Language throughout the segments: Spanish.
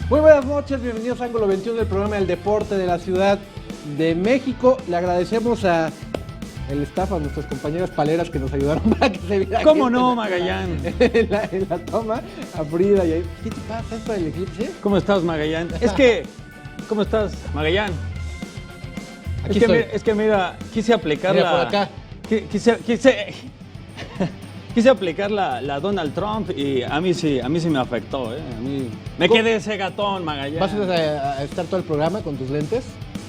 Muy buenas noches, bienvenidos a Ángulo 21 del programa del deporte de la Ciudad de México. Le agradecemos a el staff, a nuestras compañeras paleras que nos ayudaron para que se viera. ¿Cómo no, Magallán? En la toma, a Frida y ahí. ¿Qué te pasa? ¿Es para el eclipse? ¿Cómo estás, Magallán? Es que, ¿cómo estás, Magallán? Aquí estoy. Es que mira, quise aplicar Mira, por acá. Quise aplicar la Donald Trump y a mí sí me afectó, ¿eh? A mí me quedé ese gatón, Magallán. ¿Vas a estar todo el programa con tus lentes?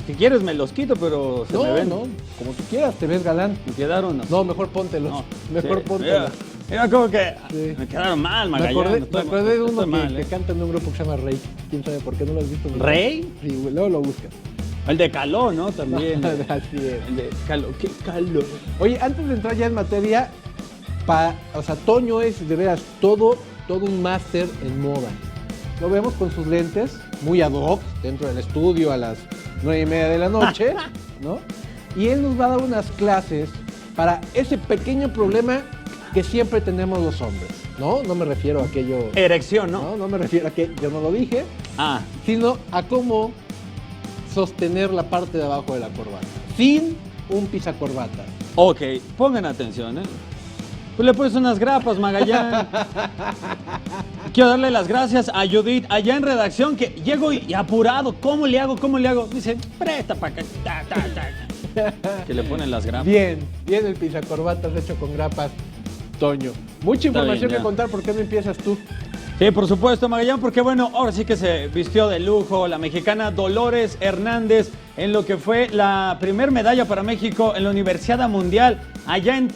Si quieres me los quito, pero se me ven. No, como tú quieras, te ves galán. Me quedaron. No, mejor póntelos. No, mejor sí, póntelos. Mira como que Sí. me quedaron mal, Me Magallán. acordé de uno Estoy mal, que canta en un grupo que se llama Rey. ¿Quién sabe por qué no lo has visto? ¿Rey? Sí, güey, luego lo buscas. El de Caló, ¿no? También. Así es. El de Caló. ¿Qué Caló? Oye, antes de entrar ya en materia, o sea, Toño es de veras todo un máster en moda. Lo vemos con sus lentes, muy ad hoc, dentro del estudio a las 9:30 de la noche, ¿no? Y él nos va a dar unas clases para ese pequeño problema que siempre tenemos los hombres, ¿no? No me refiero a aquello... Erección, ¿no? No me refiero a que yo no lo dije, Ah. sino a cómo sostener la parte de abajo de la corbata, sin un pisacorbata. Ok, pongan atención, ¿eh? Pues le pones unas grapas, Magallán. Quiero darle las gracias a Judith allá en redacción, que llego y apurado. ¿Cómo le hago? Dice, presta para acá. Que le ponen las grapas. Bien el pisacorbatas hecho con grapas, Toño. Mucha Está información bien, que ya. contar, ¿por qué no empiezas tú? Sí, por supuesto, Magallán, porque bueno, ahora sí que se vistió de lujo la mexicana Dolores Hernández en lo que fue la primer medalla para México en la Universidad Mundial allá en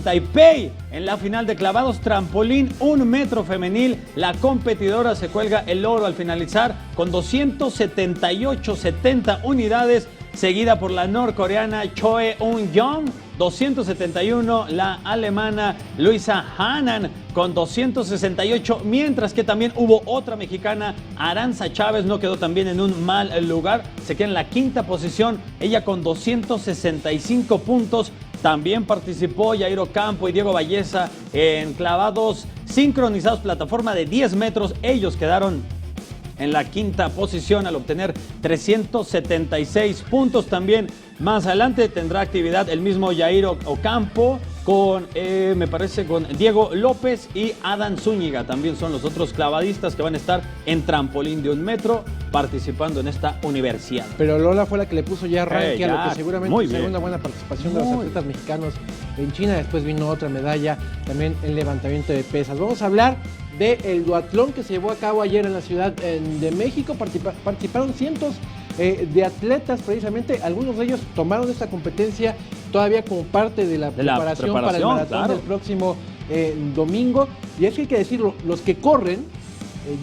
Taipei, en la final de clavados trampolín 1 metro femenil. La competidora se cuelga el oro al finalizar con 278.70 unidades, seguida por la norcoreana Choi Eun-young, 271, la alemana Luisa Hanan con 268, mientras que también hubo otra mexicana, Aranza Chávez, no quedó también en un mal lugar, se queda en la quinta posición, ella con 265 puntos. También participó Yair Ocampo y Diego Valleza en clavados sincronizados, plataforma de 10 metros, ellos quedaron en la quinta posición al obtener 376 puntos. También más adelante tendrá actividad el mismo Yair Ocampo con, me parece, con Diego López y Adán Zúñiga. También son los otros clavadistas que van a estar en trampolín de 1 metro participando en esta universidad. Pero Lola fue la que le puso ya arranque a lo que seguramente será una buena participación de los atletas mexicanos en China. Después vino otra medalla también en levantamiento de pesas. Vamos a hablar del duatlón que se llevó a cabo ayer en la Ciudad de México. Participaron cientos de atletas, precisamente. Algunos de ellos tomaron esta competencia todavía como parte de la preparación para el maratón del próximo domingo. Y es que hay que decirlo, los que corren,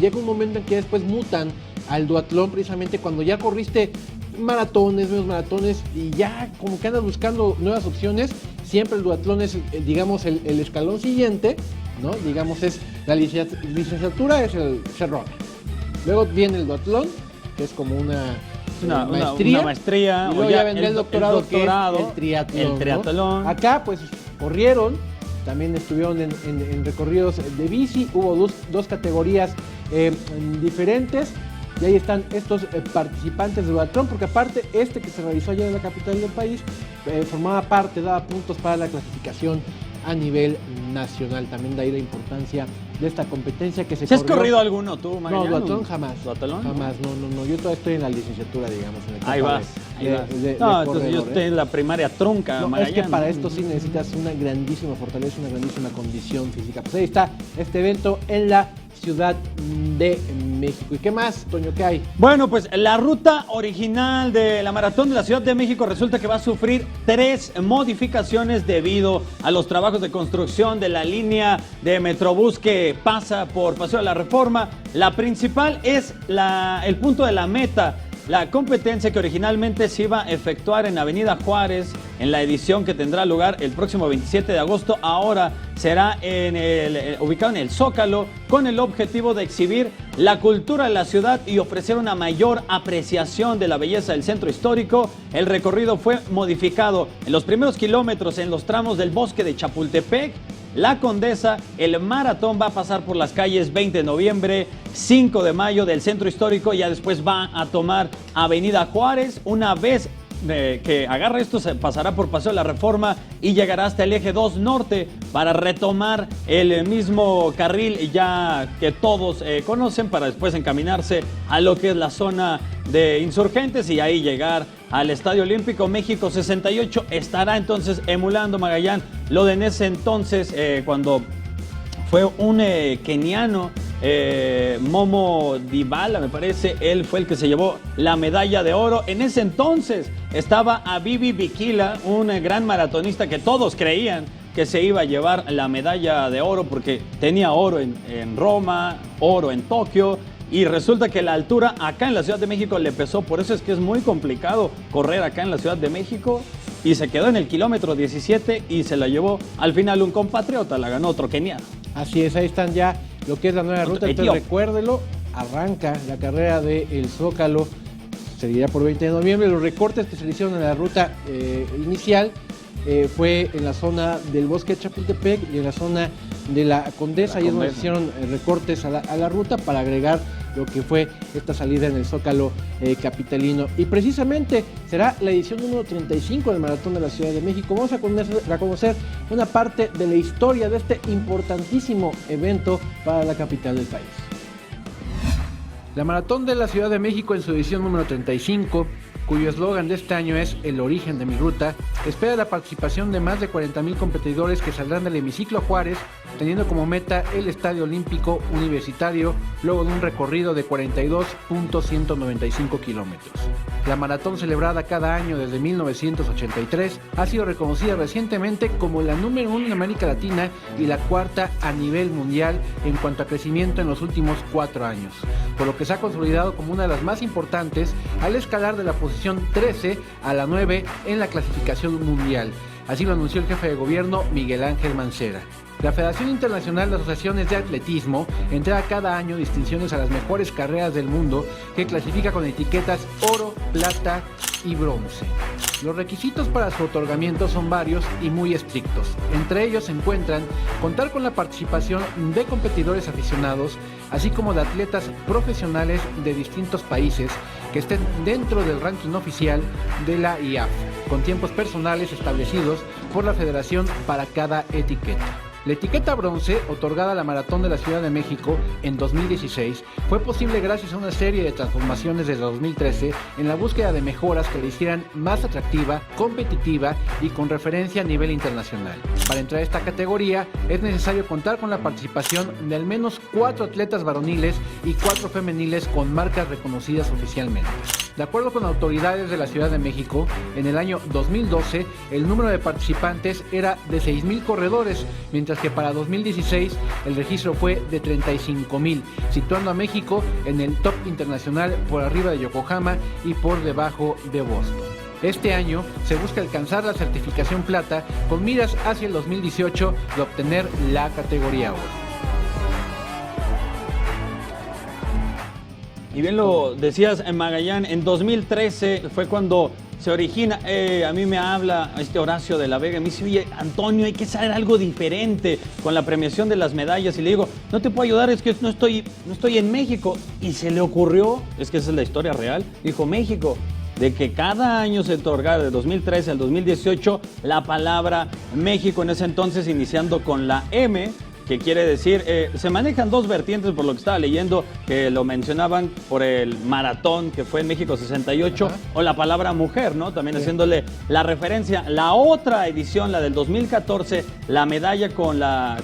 llega un momento en que después mutan al duatlón, precisamente cuando ya corriste maratones, medios maratones, y ya como que andas buscando nuevas opciones. Siempre el duatlón es, digamos, el escalón siguiente, ¿no? Digamos, es la licenciatura, es el cerrón. Luego viene el duatlón, que es como una maestría. Y luego ya vendrá el doctorado, que es el triatlón, ¿no? Acá, pues, corrieron, también estuvieron en recorridos de bici. Hubo dos categorías diferentes. Y ahí están estos participantes de duatlón, porque aparte que se realizó allá en la capital del país, formaba parte, daba puntos para la clasificación a nivel nacional. También de ahí la importancia de esta competencia que se corrió. ¿Has corrido alguno tú, Magallán? No, duatlón jamás. ¿Duatlón? Jamás, no. Yo todavía estoy en la licenciatura, digamos. En el Ahí vas. Entonces yo estoy en la primaria trunca, no, Magallán. Es que para esto sí necesitas una grandísima fortaleza, una grandísima condición física. Pues ahí está este evento en la Ciudad de México. ¿Y qué más, Toño, qué hay? Bueno, pues la ruta original de la Maratón de la Ciudad de México resulta que va a sufrir 3 modificaciones debido a los trabajos de construcción de la línea de Metrobús que pasa por Paseo de la Reforma. La principal es el punto de la meta. La competencia que originalmente se iba a efectuar en Avenida Juárez, en la edición que tendrá lugar el próximo 27 de agosto, ahora será ubicado en el Zócalo, con el objetivo de exhibir la cultura de la ciudad y ofrecer una mayor apreciación de la belleza del centro histórico. El recorrido fue modificado en los primeros kilómetros en los tramos del bosque de Chapultepec, La Condesa. El maratón va a pasar por las calles 20 de noviembre, 5 de mayo del Centro Histórico, ya después va a tomar Avenida Juárez. Una vez que agarre esto, se pasará por Paseo de la Reforma y llegará hasta el eje 2 norte para retomar el mismo carril ya que todos conocen, para después encaminarse a lo que es la zona de Insurgentes y ahí llegar al Estadio Olímpico. México 68 estará entonces emulando, Magallán, lo de en ese entonces cuando fue un keniano, Momo Dibala, me parece, él fue el que se llevó la medalla de oro. En ese entonces estaba Abibi Bikila, un gran maratonista que todos creían que se iba a llevar la medalla de oro porque tenía oro en Roma, oro en Tokio, y resulta que la altura acá en la Ciudad de México le pesó. Por eso es que es muy complicado correr acá en la Ciudad de México, y se quedó en el kilómetro 17 y se la llevó al final un compatriota, la ganó otro keniano. Así es, ahí están ya lo que es la nueva ruta. Entonces recuérdelo, arranca la carrera del Zócalo, seguirá por 20 de noviembre. Los recortes que se le hicieron en la ruta inicial fue en la zona del Bosque de Chapultepec y en la zona de la Condesa, y es donde se hicieron recortes a la ruta para agregar lo que fue esta salida en el Zócalo capitalino. Y precisamente será la edición número 35 del Maratón de la Ciudad de México. Vamos a conocer una parte de la historia de este importantísimo evento para la capital del país. La Maratón de la Ciudad de México, en su edición número 35, cuyo eslogan de este año es "El origen de mi ruta", espera la participación de más de 40,000 competidores que saldrán del hemiciclo Juárez, teniendo como meta el Estadio Olímpico Universitario, luego de un recorrido de 42.195 kilómetros. La maratón, celebrada cada año desde 1983, ha sido reconocida recientemente como la número 1 en América Latina y la cuarta a nivel mundial en cuanto a crecimiento en los últimos 4 años, por lo que se ha consolidado como una de las más importantes al escalar de la posición 13 a la 9 en la clasificación mundial. Así lo anunció el jefe de gobierno, Miguel Ángel Mancera. La Federación Internacional de Asociaciones de Atletismo entrega cada año distinciones a las mejores carreras del mundo, que clasifica con etiquetas oro, plata y bronce. Los requisitos para su otorgamiento son varios y muy estrictos. Entre ellos se encuentran contar con la participación de competidores aficionados, así como de atletas profesionales de distintos países que estén dentro del ranking oficial de la IAF, con tiempos personales establecidos por la Federación para cada etiqueta. La etiqueta bronce, otorgada a la Maratón de la Ciudad de México en 2016, fue posible gracias a una serie de transformaciones desde 2013 en la búsqueda de mejoras que la hicieran más atractiva, competitiva y con referencia a nivel internacional. Para entrar a esta categoría es necesario contar con la participación de al menos 4 atletas varoniles y 4 femeniles con marcas reconocidas oficialmente. De acuerdo con autoridades de la Ciudad de México, en el año 2012 el número de participantes era de 6,000 corredores, mientras que para 2016 el registro fue de 35,000, situando a México en el top internacional por arriba de Yokohama y por debajo de Boston. Este año se busca alcanzar la certificación plata con miras hacia el 2018 de obtener la categoría oro. Y bien lo decías, Magallán, en 2013 fue cuando se origina, a mí me habla Horacio de la Vega y me dice: oye, Antonio, hay que hacer algo diferente con la premiación de las medallas. Y le digo: no te puedo ayudar, es que no estoy en México. Y se le ocurrió, es que esa es la historia real, dijo: México, de que cada año se otorgara de 2013 al 2018 la palabra México, en ese entonces iniciando con la M, que quiere decir, se manejan dos vertientes por lo que estaba leyendo, que lo mencionaban por el maratón que fue en México 68, ajá, o la palabra mujer, ¿no? También sí, haciéndole la referencia. La otra edición, la del 2014, la medalla con la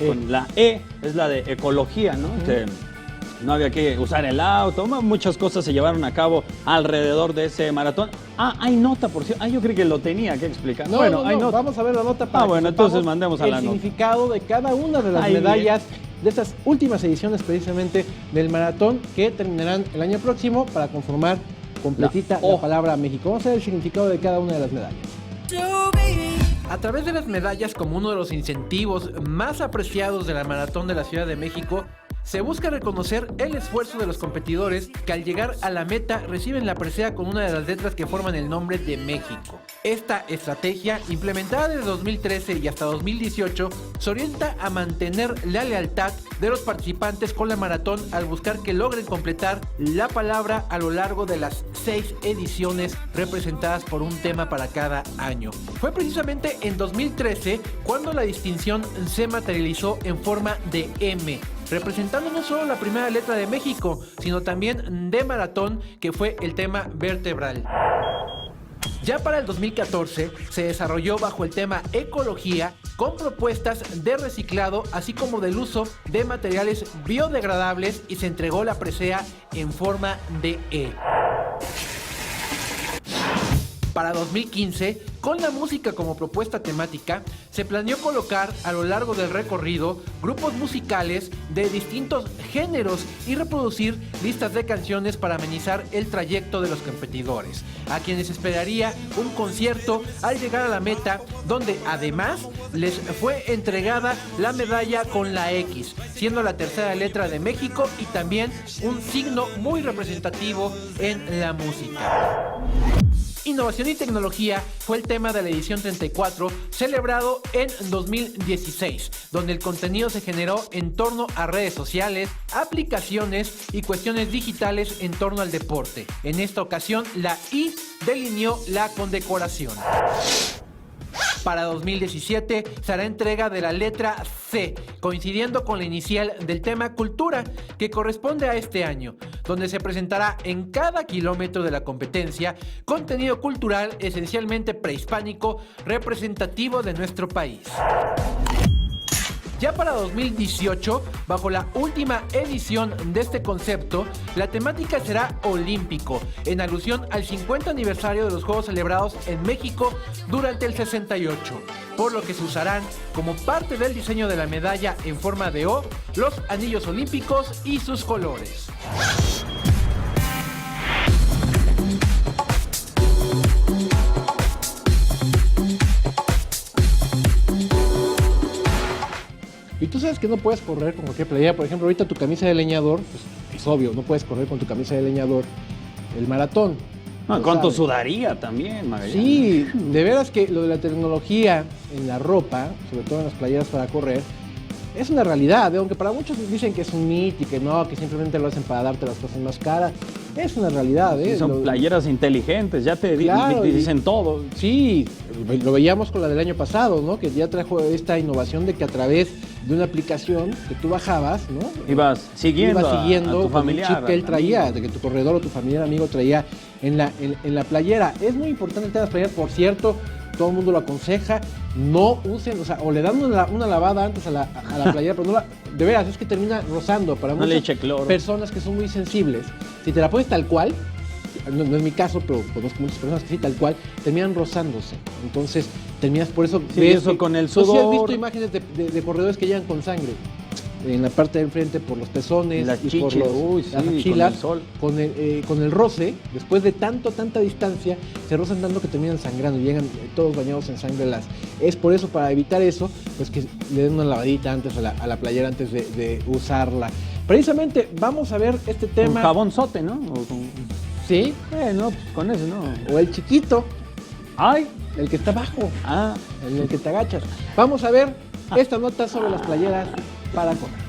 E, es la de ecología, ¿no? No había que usar el auto, muchas cosas se llevaron a cabo alrededor de ese maratón. Hay nota, por cierto. Yo creí que lo tenía que explicar. No, bueno, hay nota. Vamos a ver la nota para bueno, entonces mandemos a la nota. El significado de cada una de las medallas de estas últimas ediciones precisamente del maratón, que terminarán el año próximo para conformar completita la palabra México. Vamos a ver el significado de cada una de las medallas. A través de las medallas, como uno de los incentivos más apreciados de la Maratón de la Ciudad de México, Se busca reconocer el esfuerzo de los competidores que al llegar a la meta reciben la presea con una de las letras que forman el nombre de México. Esta estrategia, implementada desde 2013 y hasta 2018, se orienta a mantener la lealtad de los participantes con la maratón al buscar que logren completar la palabra a lo largo de las 6 ediciones representadas por un tema para cada año. Fue precisamente en 2013 cuando la distinción se materializó en forma de M, representando no solo la primera letra de México, sino también de maratón, que fue el tema vertebral. Ya para el 2014 se desarrolló bajo el tema ecología, con propuestas de reciclado, así como del uso de materiales biodegradables, y se entregó la presea en forma de E. Para 2015, con la música como propuesta temática, se planeó colocar a lo largo del recorrido grupos musicales de distintos géneros y reproducir listas de canciones para amenizar el trayecto de los competidores, a quienes esperaría un concierto al llegar a la meta, donde además les fue entregada la medalla con la X, siendo la tercera letra de México y también un signo muy representativo en la música. Innovación y tecnología fue el tema de la edición 34, celebrado en 2016, donde el contenido se generó en torno a redes sociales, aplicaciones y cuestiones digitales en torno al deporte. En esta ocasión, la I delineó la condecoración. Para 2017 se hará entrega de la letra C, coincidiendo con la inicial del tema Cultura, que corresponde a este año, donde se presentará en cada kilómetro de la competencia contenido cultural esencialmente prehispánico representativo de nuestro país. Ya para 2018, bajo la última edición de este concepto, la temática será olímpico, en alusión al 50 aniversario de los Juegos celebrados en México durante el 68, por lo que se usarán como parte del diseño de la medalla en forma de O, los anillos olímpicos y sus colores. Y tú sabes que no puedes correr con cualquier playera. Por ejemplo, ahorita tu camisa de leñador, pues es obvio, no puedes correr con tu camisa de leñador el maratón. No, ¿cuánto sudaría también, Magallanes? Sí, de veras que lo de la tecnología en la ropa, sobre todo en las playeras para correr, es una realidad, aunque para muchos dicen que es un mito y que no, que simplemente lo hacen para darte las cosas más caras. Es una realidad. Sí, son playeras inteligentes, ya te dicen todo. Sí, lo veíamos con la del año pasado, ¿no? Que ya trajo esta innovación de que a través de una aplicación que tú bajabas, ¿no? Ibas siguiendo a tu familiar, un chip que él traía, de que tu corredor o tu familiar amigo traía en la playera. Es muy importante el tema de las playeras, por cierto. Todo el mundo lo aconseja, no usen, o sea, o le dan una lavada antes a la playera, pero no de veras, es que termina rozando para muchas personas que son muy sensibles. Si te la pones tal cual, no es mi caso, pero conozco muchas personas que sí, tal cual, terminan rozándose. Entonces, terminas por eso... Sí, eso con el sudor. ¿Tú sí has visto imágenes de corredores que llegan con sangre? En la parte de enfrente por los pezones las y chiches, por las axilas, con el roce, después de tanta distancia, se rozan tanto que terminan sangrando y llegan todos bañados en sangre. Es por eso, para evitar eso, pues que le den una lavadita antes a la playera antes de usarla. Precisamente vamos a ver este tema. Un jabonzote, ¿no? Sí. No, pues con eso no. O el chiquito. ¡Ay! El que está abajo. Ah. El que te agachas. Vamos a ver esta nota sobre las playeras para correr.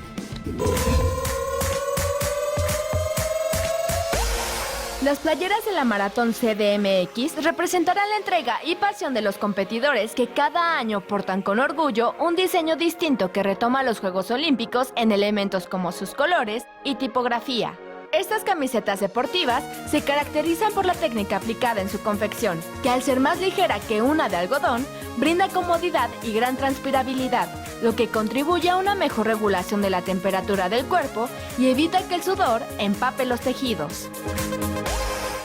Las playeras de la Maratón CDMX representarán la entrega y pasión de los competidores que cada año portan con orgullo un diseño distinto que retoma los Juegos Olímpicos en elementos como sus colores y tipografía. Estas camisetas deportivas se caracterizan por la técnica aplicada en su confección, que al ser más ligera que una de algodón, brinda comodidad y gran transpirabilidad, lo que contribuye a una mejor regulación de la temperatura del cuerpo y evita que el sudor empape los tejidos.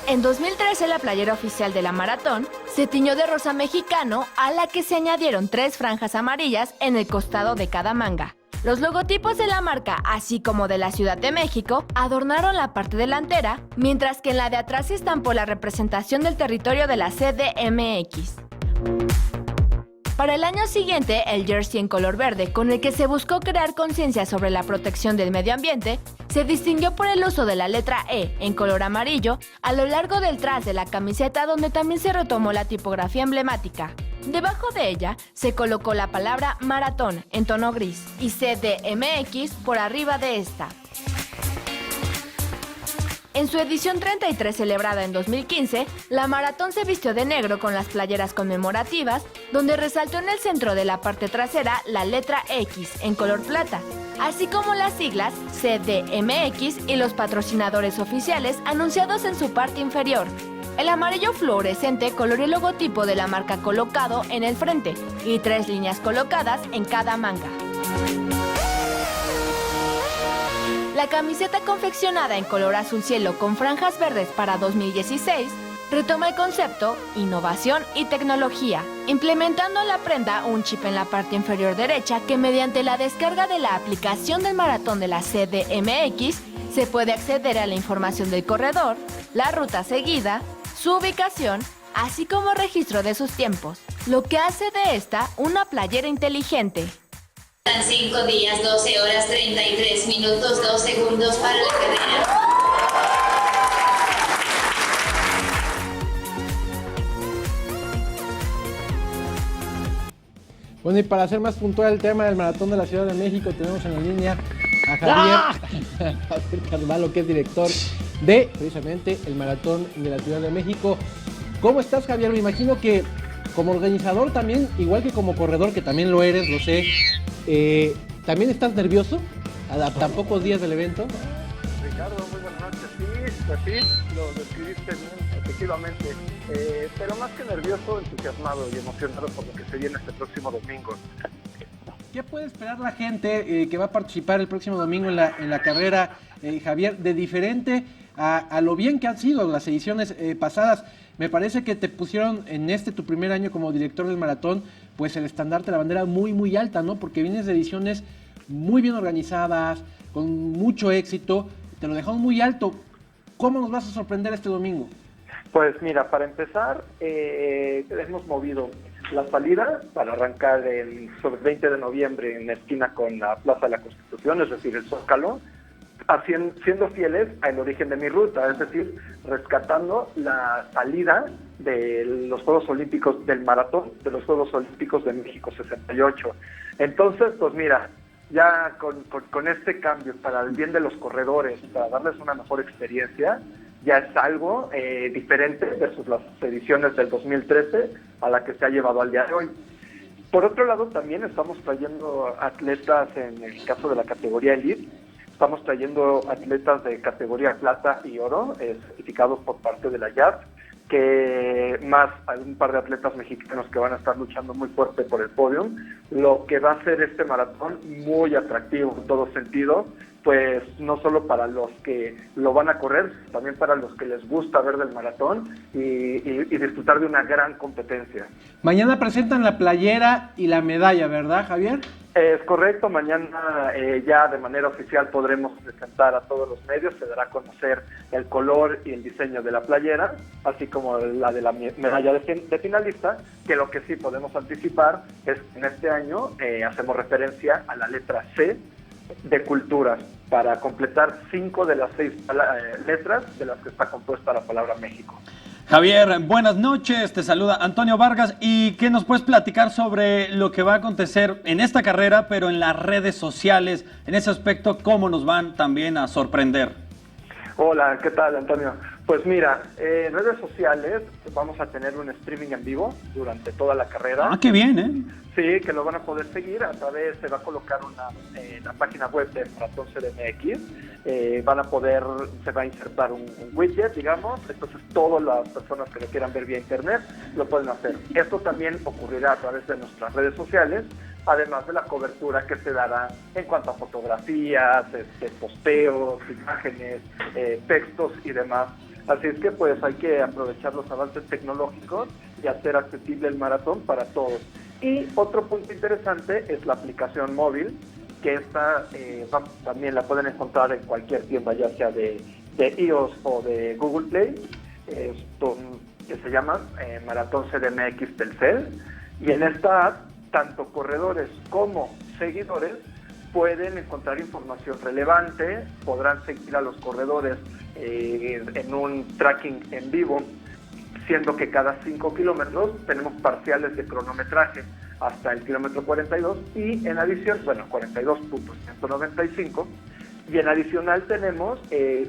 En 2013, la playera oficial de la maratón se tiñó de rosa mexicano, a la que se añadieron 3 franjas amarillas en el costado de cada manga. Los logotipos de la marca, así como de la Ciudad de México, adornaron la parte delantera, mientras que en la de atrás se estampó la representación del territorio de la CDMX. Para el año siguiente, el jersey en color verde, con el que se buscó crear conciencia sobre la protección del medio ambiente, se distinguió por el uso de la letra E en color amarillo a lo largo del tras de la camiseta, donde también se retomó la tipografía emblemática. Debajo de ella se colocó la palabra maratón en tono gris y CDMX por arriba de esta. En su edición 33 celebrada en 2015, la maratón se vistió de negro con las playeras conmemorativas, donde resaltó en el centro de la parte trasera la letra X en color plata, así como las siglas CDMX y los patrocinadores oficiales anunciados en su parte inferior. El amarillo fluorescente coloreó el logotipo de la marca colocado en el frente y 3 líneas colocadas en cada manga. La camiseta confeccionada en color azul cielo con franjas verdes para 2016 retoma el concepto innovación y tecnología, implementando en la prenda un chip en la parte inferior derecha que mediante la descarga de la aplicación del maratón de la CDMX se puede acceder a la información del corredor, la ruta seguida, su ubicación, así como registro de sus tiempos, lo que hace de esta una playera inteligente. 5 días, 12 horas, 33 minutos, 2 segundos para la carrera. Bueno, y para ser más puntual el tema del Maratón de la Ciudad de México, tenemos en la línea a Javier Carvalho, que es director de, precisamente, el Maratón de la Ciudad de México. ¿Cómo estás, Javier? Me imagino que como organizador también, igual que como corredor, que también lo eres, lo sé, ¿también estás nervioso a tan pocos días del evento? Ricardo, muy buenas noches. Sí, lo describiste bien, efectivamente. Pero más que nervioso, entusiasmado y emocionado por lo que se viene este próximo domingo. ¿Qué puede esperar la gente que va a participar el próximo domingo en la carrera, Javier, de diferente a lo bien que han sido las ediciones pasadas? Me parece que te pusieron en tu primer año como director del maratón, pues el estandarte, la bandera muy, muy alta, ¿no? Porque vienes de ediciones muy bien organizadas, con mucho éxito, te lo dejamos muy alto. ¿Cómo nos vas a sorprender este domingo? Pues mira, para empezar, hemos movido la salida para arrancar el 20 de noviembre en la esquina con la Plaza de la Constitución, es decir, el Zócalo, siendo fieles al origen de mi ruta, es decir, rescatando la salida de los Juegos Olímpicos del maratón, de los Juegos Olímpicos de México 68. Entonces, pues mira, ya con este cambio para el bien de los corredores, para darles una mejor experiencia, ya es algo diferente versus las ediciones del 2013 a la que se ha llevado al día de hoy. Por otro lado, también estamos trayendo atletas, en el caso de la categoría Elite, estamos trayendo atletas de categoría plata y oro, certificados por parte de la IAF, que más hay un par de atletas mexicanos que van a estar luchando muy fuerte por el podio, lo que va a hacer este maratón muy atractivo en todo sentido, pues no solo para los que lo van a correr, también para los que les gusta ver del maratón y disfrutar de una gran competencia. Mañana presentan la playera y la medalla, ¿verdad, Javier? Es correcto, mañana ya de manera oficial podremos presentar a todos los medios, se dará a conocer el color y el diseño de la playera, así como la de la medalla de finalista, que lo que sí podemos anticipar es que en este año hacemos referencia a la letra C de cultura, para completar 5 de las 6 letras de las que está compuesta la palabra México. Javier, buenas noches, te saluda Antonio Vargas. ¿Y qué nos puedes platicar sobre lo que va a acontecer en esta carrera, pero en las redes sociales? En ese aspecto, ¿cómo nos van también a sorprender? Hola, ¿qué tal, Antonio? Pues mira, en redes sociales vamos a tener un streaming en vivo durante toda la carrera. Ah, qué bien, ¿eh? Sí, que lo van a poder seguir a través, se va a colocar la página web de Maratón CDMX, se va a insertar un widget, digamos, entonces todas las personas que lo quieran ver vía internet lo pueden hacer. Esto también ocurrirá a través de nuestras redes sociales, además de la cobertura que se dará en cuanto a fotografías, posteos, imágenes, textos y demás. Así es que pues hay que aprovechar los avances tecnológicos y hacer accesible el maratón para todos. Y otro punto interesante es la aplicación móvil, que esta también la pueden encontrar en cualquier tienda, ya sea de iOS o de Google Play, que se llama Maratón CDMX Telcel. Y en esta app tanto corredores como seguidores pueden encontrar información relevante, podrán seguir a los corredores en un tracking en vivo, siendo que cada 5 kilómetros tenemos parciales de cronometraje hasta el kilómetro 42 y en adición, 42.195, y en adicional tenemos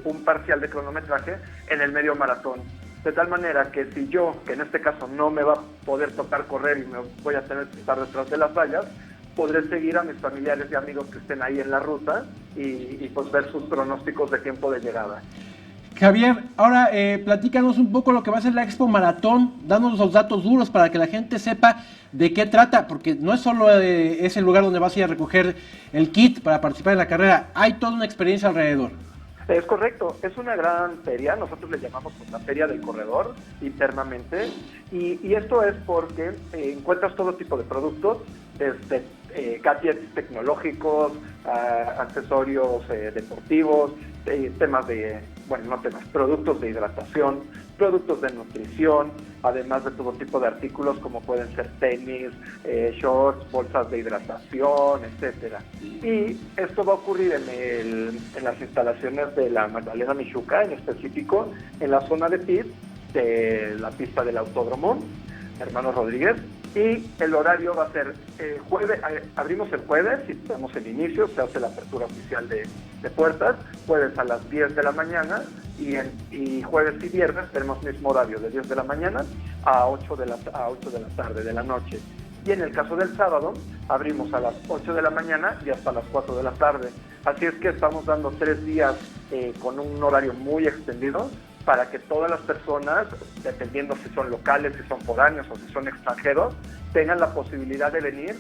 un parcial de cronometraje en el medio maratón. De tal manera que si yo, que en este caso no me va a poder tocar correr y me voy a tener que estar detrás de las vallas, podré seguir a mis familiares y amigos que estén ahí en la ruta y pues ver sus pronósticos de tiempo de llegada. Javier, ahora platícanos un poco lo que va a ser la Expo Maratón, dándonos los datos duros para que la gente sepa de qué trata, porque no es solo ese lugar donde vas a ir a recoger el kit para participar en la carrera, hay toda una experiencia alrededor. Es correcto, es una gran feria, nosotros le llamamos la Feria del Corredor internamente, y esto es porque encuentras todo tipo de productos, desde gadgets tecnológicos, accesorios deportivos, productos de hidratación, productos de nutrición, además de todo tipo de artículos como pueden ser tenis, shorts, bolsas de hidratación, etcétera. Y esto va a ocurrir en las instalaciones de la Magdalena Mixhuca, en específico en la zona de pit de la pista del Autódromo Hermano Rodríguez, y el horario va a ser jueves, abrimos el jueves y tenemos el inicio, se hace la apertura oficial de puertas, jueves a las 10 de la mañana y jueves y viernes tenemos mismo horario de 10 de la mañana a 8 de la tarde, de la noche. Y en el caso del sábado, abrimos a las 8 de la mañana y hasta las 4 de la tarde. Así es que estamos dando 3 días con un horario muy extendido para que todas las personas, dependiendo si son locales, si son foráneos o si son extranjeros, tengan la posibilidad de venir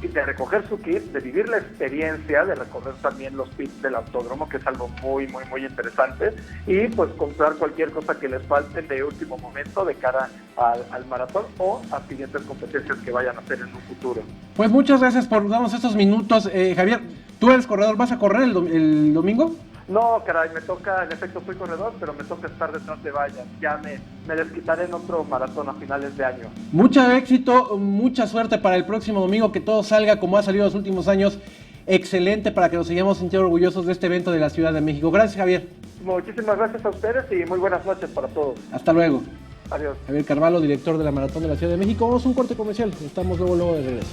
y de recoger su kit, de vivir la experiencia, de recorrer también los pits del autódromo, que es algo muy, muy, muy interesante, y pues comprar cualquier cosa que les falte de último momento de cara al maratón o a siguientes competencias que vayan a hacer en un futuro. Pues muchas gracias por darnos estos minutos. Javier, ¿tú eres corredor? ¿Vas a correr el domingo? No, caray, me toca, en efecto soy corredor, pero me toca estar detrás de vallas. Ya me desquitaré en otro maratón a finales de año. Mucho éxito, mucha suerte para el próximo domingo, que todo salga como ha salido los últimos años. Excelente, para que nos sigamos sintiendo orgullosos de este evento de la Ciudad de México. Gracias, Javier. Muchísimas gracias a ustedes y muy buenas noches para todos. Hasta luego. Adiós. Javier Carvalho, director de la Maratón de la Ciudad de México. Vamos a un corte comercial. Estamos luego de regreso.